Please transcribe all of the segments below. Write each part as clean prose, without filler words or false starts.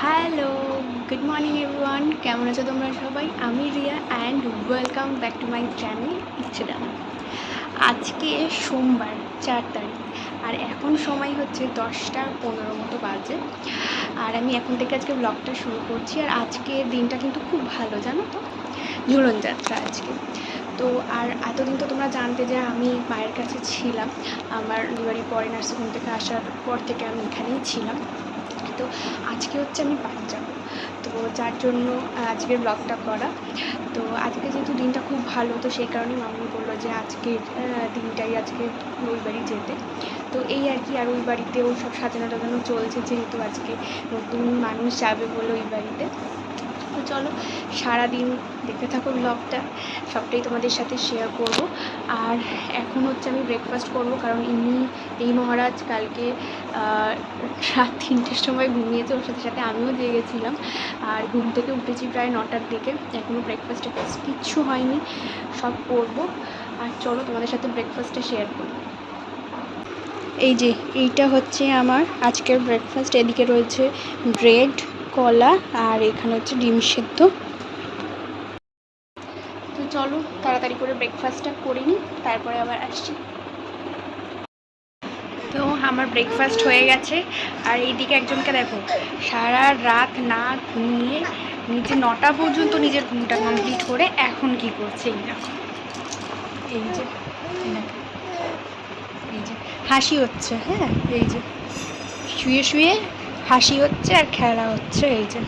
Hello, good morning everyone. কেমন আছো তোমরা সবাই? আমি Riya and welcome back to my channel ইচ্ছে ডানা। আজকে সোমবার 4 তারিখ আর এখন সময় হচ্ছে 10:15 মতো বাজে। আর আমি এখন থেকে আজকে ব্লগটা শুরু করছি। আর আজকে দিনটা কিন্তু খুব ভালো, জানো তো, ঝুলন যাত্রা আজকে। তো আর এতদিন তো তোমরা জানতে যে আমি মায়ের কাছে ছিলাম, আমার ডেলিভারির পরে নার্সিংহোম থেকে আসার পর থেকে আমি এখানেই ছিলাম। তো আজকে হচ্ছে আমি বাড়ি যাবো, তো যার জন্য আজকের ব্লগটা করা। তো আজকে যেহেতু দিনটা খুব ভালো, তো সেই কারণে মামনি বললো যে আজকের দিনটাই আজকে ওই বাড়ি যেতে। তো এই আর কি। আর ওই বাড়িতেও সব সাজানো টাজানো চলছে, যেহেতু আজকে নতুন মানুষ যাবে বলে ওই বাড়িতে। তো চলো সারাদিন দেখতে থাকো ব্লগটা, সবটাই তোমাদের সাথে শেয়ার করব। আর এখন হচ্ছে আমি ব্রেকফাস্ট করব, কারণ এই মহারাজ কালকে রাত 3টের সময় ঘুমিয়েছে, ওর সাথে সাথে আমিও জেগেছিলাম। আর ঘুম থেকে উঠেছি প্রায় 9টার দিকে, এখনও ব্রেকফাস্টে কিচ্ছু হয়নি, সব করব। আর চলো তোমাদের সাথে ব্রেকফাস্টটা শেয়ার করব। এই যে এইটা হচ্ছে আমার আজকের ব্রেকফাস্ট। এদিকে রয়েছে ব্রেড, কলা, আর এখানে হচ্ছে ডিম সেদ্ধ। তো চলো তাড়াতাড়ি করে ব্রেকফাস্টটা করে নিই, তারপরে আবার আসছি। তো আমার ব্রেকফাস্ট হয়ে গেছে। আর এইদিকে একজনকে দেখো, সারা রাত না ঘুমিয়ে নিজে 9টা পর্যন্ত নিজের ঘুমটা কমপ্লিট করে এখন কি করছে এই দেখো। এই যে এই যে হাসি হচ্ছে, হ্যাঁ, এই যে শুয়ে শুয়ে হাসি হচ্ছে আর খেলা হচ্ছে। এই যে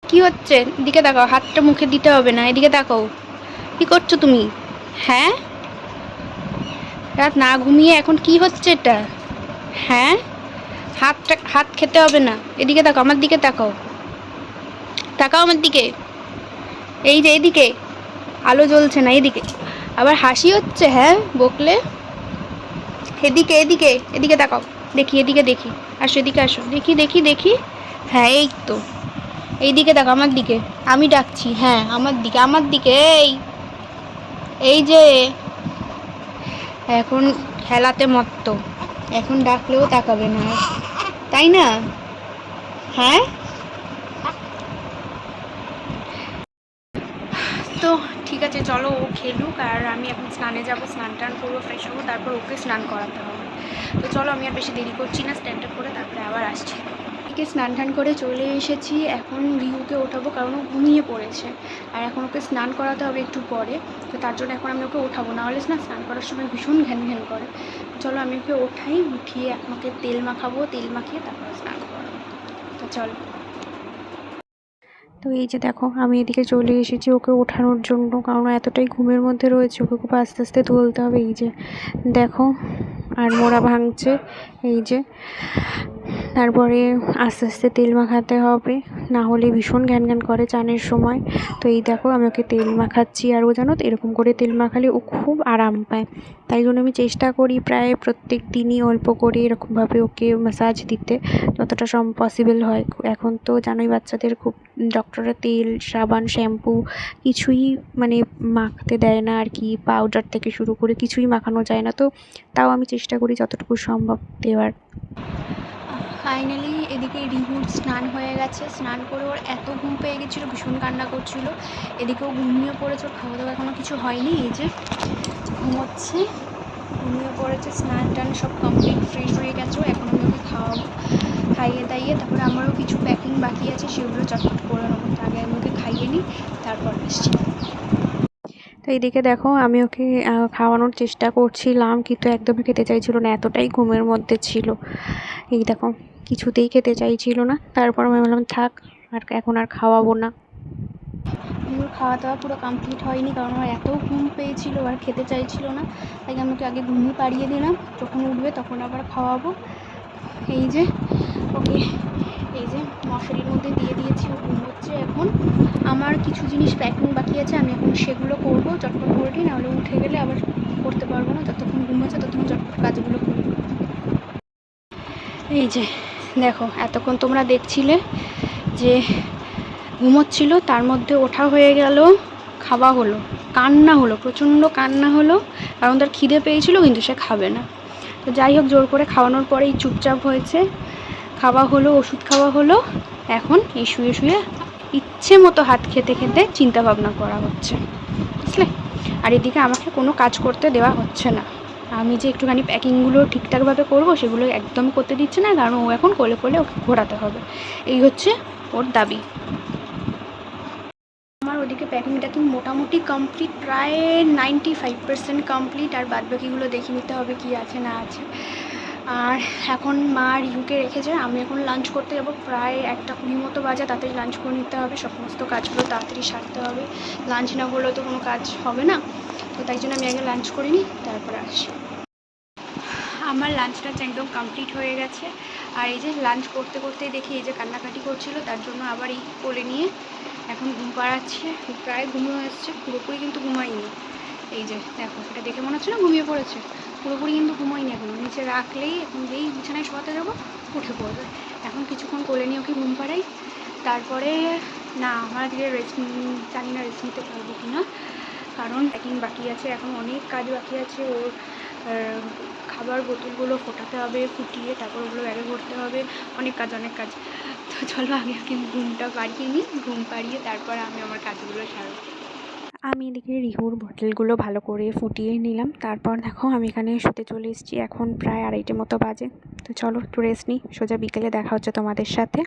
কি হচ্ছে, এদিকে তাকাও, হাতটা মুখে দিতে হবে না, এদিকে তাকাও। কি করছো তুমি? হ্যাঁ, রাত না ঘুমিয়ে এখন কি হচ্ছে এটা? হ্যাঁ, হাত খেতে হবে না, এদিকে তাকাও, আমার দিকে তাকাও, তাকাও আমার দিকে। এই যে এদিকে আলো জ্বলছে না, এদিকে আবার হাসি হচ্ছে, হ্যাঁ বকলে। এদিকে এদিকে এদিকে তাকাও, দেখি এদিকে দেখি, আসো এদিকে আসো, দেখি দেখি দেখি। হ্যাঁ এই তো, এইদিকে দেখো আমার দিকে, আমি ডাকছি, হ্যাঁ আমার দিকে আমার দিকে। এই যে এখন খেলাতে মত্ত, এখন ডাকলেও তাকাবে না, তাই না? হ্যাঁ, তো ঠিক আছে, চলো ও খেলুক। আর আমি এখন স্নানে যাবো, স্নান টান করবো, ফ্রেশ হবো, তারপর ওকে স্নান করাতে হবে। তো চলো আমি আর বেশি দেরি করছি না, স্নান টান করে তারপরে আবার আসছি। এদিকে স্নান টান করে চলে এসেছি, এখন রিহুকে ওঠাবো, কারণ ও ঘুমিয়ে পড়েছে। আর এখন ওকে স্নান করাতে হবে একটু পরে, তো তার জন্য এখন আমি ওকে ওঠাবো, না হলে না স্নান করার সময় ভীষণ ঘ্যান ঘ্যান করে। চলো আমি ওকে ওঠাই, উঠিয়ে এখন ওকে তেল মাখাবো, তেল মাখিয়ে তারপরে স্নান করাবো। তো চলো। তো এই যে দেখো আমি এদিকে চলে এসেছি ওকে ওঠানোর জন্য, কারণ এতটাই ঘুমের মধ্যে রয়েছে, ওকে খুব আস্তে আস্তে তুলতে হবে। এই যে দেখো, আর মোড়া ভাঙছে, এই যে তারপরে আস্তে আস্তে তেল মাখাতে হবে, না হলে ভীষণ ঘ্যান ঘ্যান করে চানের সময়। তো এই দেখো আমি ওকে তেল মাখাচ্ছি, আর ও জানো তো এরকম করে তেল মাখালে ও খুব আরাম পায়। তাই জন্য আমি চেষ্টা করি প্রায় প্রত্যেক দিনই অল্প করে এরকমভাবে ওকে ম্যাসাজ দিতে, যতটা পসিবল হয়। এখন তো জানোই বাচ্চাদের খুব ডক্টররা তেল, সাবান, শ্যাম্পু কিছুই মানে মাখতে দেয় না আর কি, পাউডার থেকে শুরু করে কিছুই মাখানো যায় না। তো তাও আমি চেষ্টা করি যতটুকু সম্ভব দেওয়ার। ফাইনালি এদিকে রিহুর স্নান হয়ে গেছে, স্নান করে ওর এত ঘুম পেয়ে গেছিলো, ভীষণ কান্না করছিল। এদিকেও ঘুমিয়ে পড়েছে, ওর খাওয়া দাওয়া এখনও কিছু হয়নি, এই যে ঘুমোচ্ছে, ঘুমিয়ে পড়েছে। স্নান টান সব কমপ্লিট, ফ্রেশ হয়ে গেছে। এখন আমি ওকে খাওয়াবো, খাইয়ে দাইয়ে তারপরে আমারও কিছু প্যাকিং বাকি আছে, সেগুলো চটপট করে নেবো। আগে আমি ওকে খাইয়ে নিই, তারপর আসছি। তো এইদিকে দেখো আমি ওকে খাওয়ানোর চেষ্টা করছিলাম, কিন্তু একদমই খেতে চাইছিল না, এতটাই ঘুমের মধ্যে ছিল। এই দেখো কিছুতেই খেতে চাইছিল না, তারপর আমি বললাম থাক, আর এখন আর খাওয়াবো না। ওর খাওয়া দাওয়া পুরো কমপ্লিট হয়নি, কারণ আমার এত ঘুম পেয়েছিল আর খেতে চাইছিল না, তাই আমি ওকে আগে ঘুমিয়ে পাড়িয়ে দিলাম, যখন উঠবে তখন আবার খাওয়াবো। এই যে ওকে এই যে মশারির মধ্যে দিয়ে দিয়েছি, ও ঘুমোচ্ছে এখন। আমার কিছু জিনিস প্যাকিং বাকি আছে, আমি এখন সেগুলো করবো, চটপট করে নিই, নাহলে উঠে গেলে আবার করতে পারবো না। যতক্ষণ ঘুমোচ্ছে ততক্ষণ চটপট কাজগুলো করি। এই যে দেখো এতক্ষণ তোমরা দেখছিলে যে ঘুমোচ্ছিল, তার মধ্যে ওঠা হয়ে গেল, খাওয়া হলো, কান্না হলো, প্রচণ্ড কান্না হলো, কারণ তার খিদে পেয়েছিল কিন্তু সে খাবে না। তো যাই হোক, জোর করে খাওয়ানোর পরেই চুপচাপ হয়েছে, খাওয়া হলো, ওষুধ খাওয়া হলো। এখন এই শুয়ে শুয়ে ইচ্ছে মতো হাত খেতে খেতে চিন্তা ভাবনা করা হচ্ছে, বুঝলে। আর এদিকে আমাকে কোনো কাজ করতে দেওয়া হচ্ছে না। আমি যে একটুখানি প্যাকিংগুলো ঠিকঠাকভাবে করব সেগুলো একদম করতে দিচ্ছে না, কারণ ও এখন কোলে কোলে ওকে ঘোরাতে হবে, এই হচ্ছে ওর দাবি। আমার ওদিকে প্যাকিং ট্যাকিং মোটামুটি কমপ্লিট, প্রায় 95% কমপ্লিট। আর বাদবাকিগুলো দেখে নিতে হবে কি আছে না আছে। আর এখন মা রিহুকে রেখেছে, আমি এখন লাঞ্চ করতে যাবো। প্রায় 1:20 মতো বাজে, তাড়াতাড়ি লাঞ্চ করে নিতে হবে, সমস্ত কাজগুলো তাড়াতাড়ি সারতে হবে। লাঞ্চ না করলেও তো কোনো কাজ হবে না, তো তাই জন্য আমি আগে লাঞ্চ করে নিই, তারপরে আসি। আমার লাঞ্চটা একদম কমপ্লিট হয়ে গেছে। আর এই যে লাঞ্চ করতে করতেই দেখি এই যে কান্নাকাটি করছিল, তার জন্য আবার এই কোলে নিয়ে এখন ঘুম পাড়াচ্ছে। প্রায় ঘুমিয়ে এসছে, পুরোপুরি কিন্তু ঘুমাইনি। এই যে দেখো, এটা দেখে মনে হচ্ছে না ঘুমিয়ে পড়েছে, পুরোপুরি কিন্তু ঘুমাইনি এখনও। নিচে রাখলেই এখন যেই বিছানায় শোয়াতে যাবো উঠে পড়বে। এখন কিছুক্ষণ কোলে নিয়ে ওকে ঘুম পাড়াই, তারপরে না আমার দিকে রেস্ট, জানি না রেস্ট নিতে পারবো কি না, কারণ প্যাকিং বাকি আছে, এখন অনেক কাজ বাকি আছে। ওর খাবার বোতলগুলো ফোটাতে হবে, ফুটিয়ে তারপর ওগুলো ব্যাগে ভরতে হবে, অনেক কাজ অনেক কাজ। তো চলো আগে ঘুমটা পাড়িয়ে নিই, ঘুম পাড়িয়ে তারপর আমি আমার কাজগুলো সারব। আমি এদিকে রিহুর বটলগুলো ভালো করে ফুটিয়ে নিলাম, তারপর দেখো আমি এখানে শুতে চলে এসেছি। এখন প্রায় 2:30 মতো বাজে। তো চলো একটু রেস্ট নিই, সোজা বিকেলে দেখা হচ্ছে তোমাদের সাথে।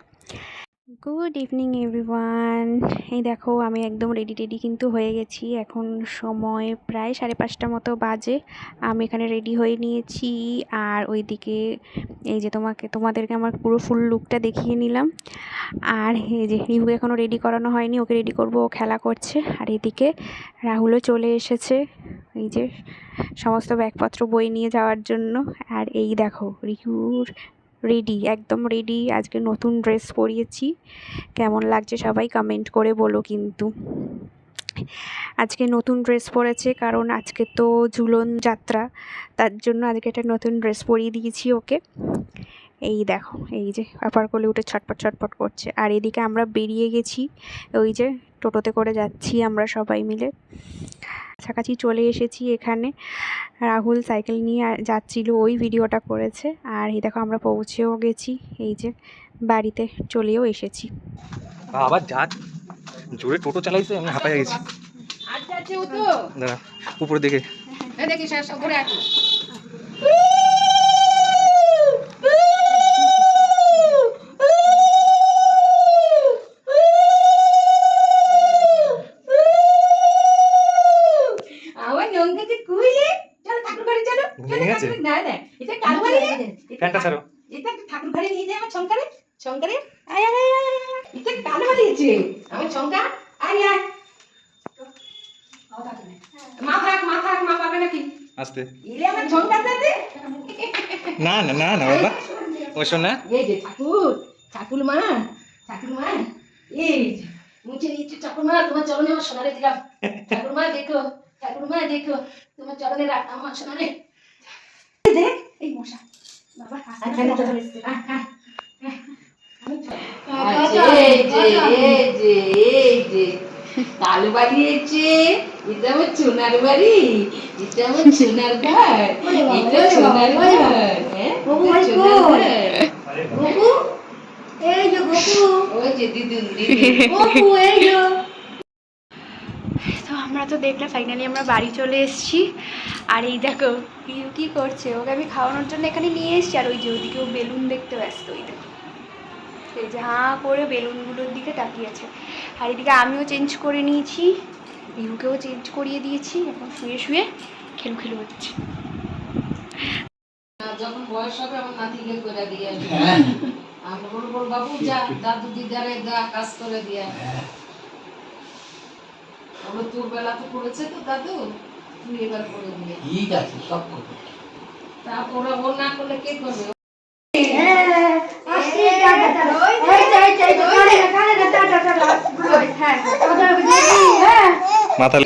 Good evening everyone. এই দেখো আমি একদম রেডি কিন্তু হয়ে গেছি। এখন সময় প্রায় 5:30 মতো বাজে। আমি এখানে রেডি হয়ে নিয়েছি, আর ওইদিকে এই যে তোমাদেরকে আমার পুরো ফুল লুকটা দেখিয়ে নিলাম। আর এই যে রিহুকে এখনও রেডি করানো হয়নি, ওকে রেডি করবো, ও খেলা করছে। আর এদিকে রাহুলও চলে এসেছে, এই যে সমস্ত ব্যাগপত্র বই নিয়ে যাওয়ার জন্য। আর এই দেখো রিহুর রেডি, একদম রেডি। আজকে নতুন ড্রেস পরিয়েছি, কেমন লাগছে সবাই কমেন্ট করে বলো কিন্তু। আজকে নতুন ড্রেস পরেছে, কারণ আজকে তো ঝুলন যাত্রা, তার জন্য আজকে একটা নতুন ড্রেস পরিয়ে দিয়েছি ওকে। এই দেখো, এই যে আপার কোলে উঠে ছটপট ছটপট করছে। আর এদিকে আমরা বেরিয়ে গেছি, ওই যে টোটোতে করে যাচ্ছি আমরা সবাই মিলে। কাছাকাছি চলে এসেছি এখানে। রাহুল সাইকেল নিয়ে যাচ্ছিল, ওই ভিডিওটা করেছে। আর এই দেখো আমরা পৌঁছেও গেছি, এই যে বাড়িতে চলেও এসেছি। আবার যা জোরে টোটো চালাইছে, আমি হাঁপায় গেছি। দাঁড়া উপরে দেখে ফ্যানটা ছাড়ো। এটা ঠাকুর ঘরে নিয়ে যায় আমার ছঙ্কারে, ছঙ্কারে আয় আয় আয় আয়, এটা কানে বানিয়েছে আমার ছঙ্কা। আয় আয়, মা পাবে নাকি? আস্তে ইলে আমার ছঙ্কা দাদে। না না না না বাবা, ও শোনা। এই যে ঠাকুর মা এই মুছে নিচ্ছে। ঠাকুর মা তোমার চরণে আমার সোনারে দিলাম। ঠাকুর মা দেখো তোমার চরণে রাখ আমার সোনারে। দেখ এই মশা বাবা এখানে তো এসেছে। এই যে কালো বাড়িয়েছে, এটা আমার সোনার বাড়ি, এটা আমার সোনার ঘর, এটা সোনার ঘর। হ্যাঁ গোপু, এই যে গোপু, ওই যে দিদুন গোপু, এই যে। তো আমরা তো দেখলে ফাইনালি আমরা বাড়ি চলে এসেছি। আর এই দেখো রিহু কি করছে, ওকে আমি খাওয়ানোর জন্য এখানে নিয়ে এসেছি। আর ওই যে ওইদিকে ও বেলুন দেখতে ব্যস্ত, ওই দেখো এই যে হাঁ করে বেলুনগুলোর দিকে তাকিয়েছে। আর এদিকে আমিও চেঞ্জ করে নিয়েছি, রিহুকেও চেঞ্জ করিয়ে দিয়েছি। এখন শুয়ে শুয়ে খেলু হচ্ছে। যখন বয়স হবে আমার নাতিকে করে দিয়ে আমি বলবো বাবু যা দাদু দিদারে যা কাজ করে দিয়া। ওগুলো তোর বেলা তো করেছে তো দাদু, তুই এবার করে দিয়ে। ঠিক আছে সব করবে, তারপর ও না করলে কে করবে? মাথা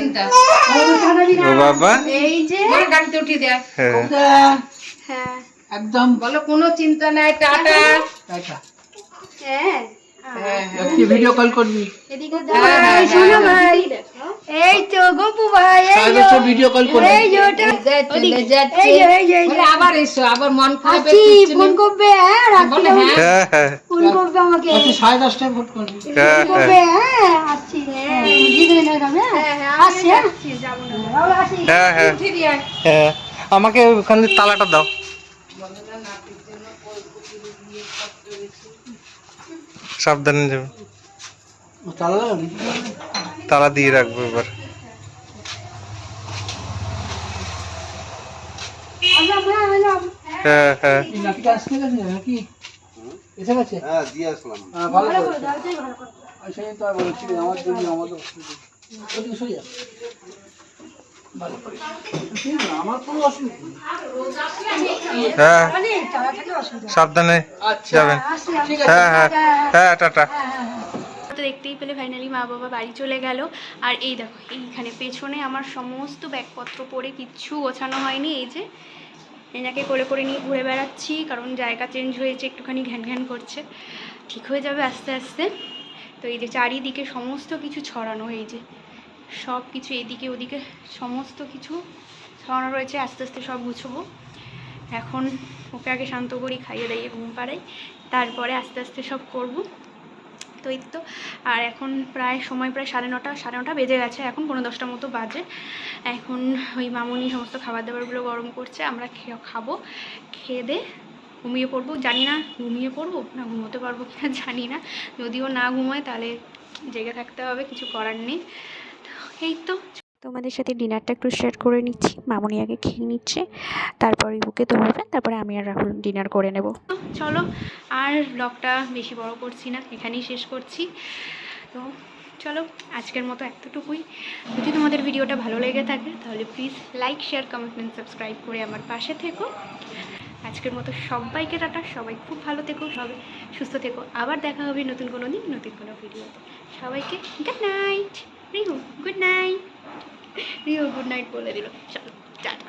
ও বাবা, এই যে গাড়িতে উঠিয়ে দেয়। হ্যাঁ একদম বলো কোনো চিন্তা নাই, টাটা। হ্যাঁ আজকে ভিডিও কল করবি এদিকে ভাই, শোনো ভাই। এই তো গপু ভাই, এই সাহেবের সাথে ভিডিও কল করবি এই যে ওটা চলে যাচ্ছে। এই যে, এই যে, এই যে। বলে আবার এসো, আবার মন খারাপ আসছি, ফোন করবে, হ্যাঁ, রাখছি বলে আমাকে। হ্যাঁ। হ্যাঁ হ্যাঁ ফোন করবে আমাকে। আজকে 10:30টায় ভোট করবি হ্যাঁ ফোন করবে, হ্যাঁ, আসছি, হ্যাঁ, জিজ্ঞেস না করবে, হ্যাঁ, আসছি, হ্যাঁ। বাবা, আসি। হ্যাঁ হ্যাঁ উঠে দিয়ে আয়। হ্যাঁ আমাকে ওখানে তালাটা দাও সাবধানে যাবে তালা লাগাবি? তালা দিয়ে রাখবো এবার আসলাম, হ্যাঁ, আসলাম। হ্যাঁ হ্যাঁ এই নাতিটা আসতে গেছে নাকি এসে গেছে? হ্যাঁ দিয়ে আসলাম। ভালো ভালো করে করে দাও, এটাই ভালো করে দাও। সেই তো আর বলছি আমার জন্য আমাদের অসুবিধা ওদিকে সরে যা ভালো করে ঠিক না, আমার কোনো অসুবিধা নেই। হ্যাঁ মানে, তারা থাকলে অসুবিধা নেই। সাবধানে আচ্ছা যাবেন আসছি, ঠিক আসছি। আছে হ্যাঁ হ্যাঁ হ্যাঁ টাটা তো দেখতেই পেলে ফাইনালি মা বাবা বাড়ি চলে গেল। আর এই দেখো এইখানে পেছনে আমার সমস্ত ব্যাগপত্র পরে কিচ্ছু গোছানো হয়নি। এই যে এনাকে করে করে নিয়ে ঘুরে বেড়াচ্ছি, কারণ জায়গা চেঞ্জ হয়েছে, একটুখানি ঘ্যান ঘ্যান করছে, ঠিক হয়ে যাবে আস্তে আস্তে। তো এই যে চারিদিকে সমস্ত কিছু ছড়ানো, এই যে সব কিছু এদিকে ওদিকে সমস্ত কিছু ছড়ানো রয়েছে, আস্তে আস্তে সব গুছবো। এখন ওকে আগে শান্ত করি, খাইয়ে দাইয়ে ঘুম পাড়াই, তারপরে আস্তে আস্তে সব করব। তো এই তো, আর এখন প্রায় সময় প্রায় 9:30 বেজে গেছে, এখন 9:10টার মতো বাজে। এখন ওই মামুনি সমস্ত খাবার দাবারগুলো গরম করছে, আমরা খাবো, খেয়ে দে ঘুমিয়ে পড়বো। জানি না ঘুমিয়ে পড়বো না ঘুমোতে পারবো কিনা জানি না, যদিও না ঘুমোয় তাহলে জেগে থাকতে হবে, কিছু করার নেই। এই তো তোমাদের সাথে ডিনারটা একটু শেয়ার করে নিচ্ছি। মামুনি আগে খেয়ে নিচ্ছে, তারপরে বুকে ধরবে, তারপরে আমি আর রাহুল ডিনার করে নেব। চলো, আর ব্লগটা বেশি বড় করছি না, এখানেই শেষ করছি। তো চলো, আজকের মতো এতটুকুই। যদি তোমাদের ভিডিওটা ভালো লেগে থাকে তাহলে please like, share, comment and subscribe করে আমার পাশে থেকো। আজকের মতো সবাইকে টাটা, সবাই খুব ভালো থেকো, সবাই সুস্থ থেকো। আবার দেখা হবে নতুন কোনো দিন, নতুন কোনো ভিডিওতে। সবাইকে good night. Rihu good night, Rihu good night বলে দিল। চলো টাটা।